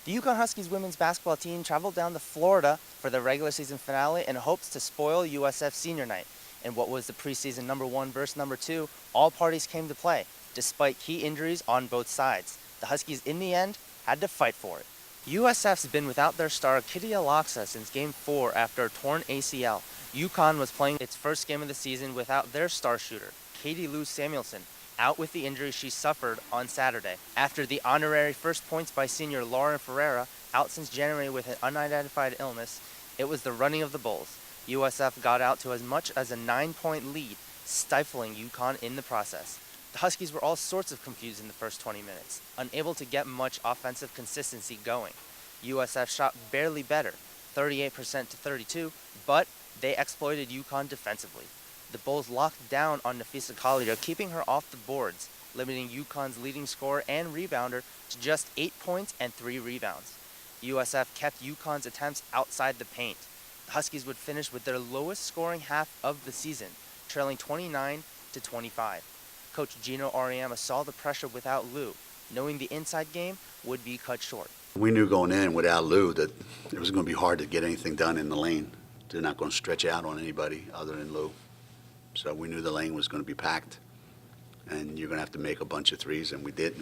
The UConn Huskies women's basketball team traveled down to Florida for the regular season finale in hopes to spoil USF senior night. In what was the preseason number 1 versus number 2, all parties came to play, despite key injuries on both sides. The Huskies, in the end, had to fight for it. USF's been without their star Kitty Aloxa since Game 4 after a torn ACL. UConn was playing its first game of the season without their star shooter, Katie Lou Samuelson, out with the injury she suffered on Saturday. After the honorary first points by senior Lauren Ferreira, out since January with an unidentified illness, it was the running of the Bulls. USF got out to as much as a 9-point lead, stifling UConn in the process. The Huskies were all sorts of confused in the first 20 minutes, unable to get much offensive consistency going. USF shot barely better, 38% to 32, but they exploited UConn defensively. The Bulls locked down on Nafisa Collier, keeping her off the boards, limiting UConn's leading scorer and rebounder to just 8 points and 3 rebounds. USF kept UConn's attempts outside the paint. The Huskies would finish with their lowest scoring half of the season, trailing 29 to 25. Coach Gino Auriemma saw the pressure without Lou, knowing the inside game would be cut short. We knew going in without Lou that it was going to be hard to get anything done in the lane. They're not going to stretch out on anybody other than Lou. So we knew the lane was going to be packed, and you're going to have to make a bunch of threes, and we did.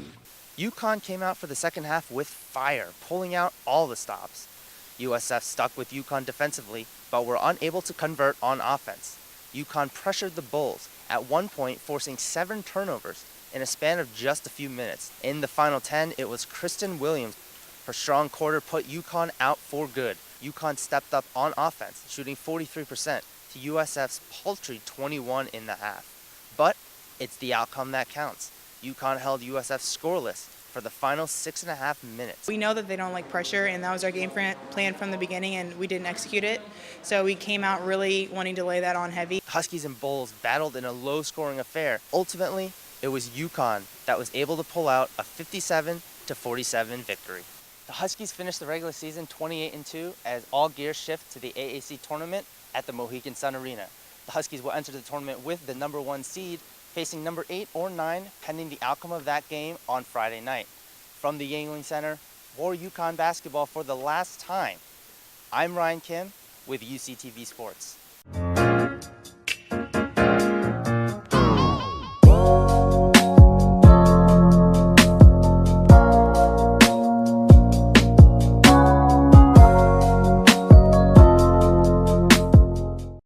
UConn came out for the second half with fire, pulling out all the stops. USF stuck with UConn defensively, but were unable to convert on offense. UConn pressured the Bulls, at one point forcing 7 turnovers in a span of just a few minutes. In the final 10, it was Kristen Williams. Her strong quarter put UConn out for good. UConn stepped up on offense, shooting 43% to USF's paltry 21 in the half. But it's the outcome that counts. UConn held USF scoreless for the final 6.5 minutes. We know that they don't like pressure, and that was our game plan from the beginning, and we didn't execute it. So we came out really wanting to lay that on heavy. Huskies and Bulls battled in a low-scoring affair. Ultimately, it was UConn that was able to pull out a 57-47 victory. The Huskies finished the regular season 28-2 as all gears shift to the AAC tournament at the Mohegan Sun Arena. The Huskies will enter the tournament with the number 1 seed, facing number 8 or 9 pending the outcome of that game on Friday night. From the Yuengling Center for UConn basketball for the last time, I'm Ryan Kim with UCTV Sports.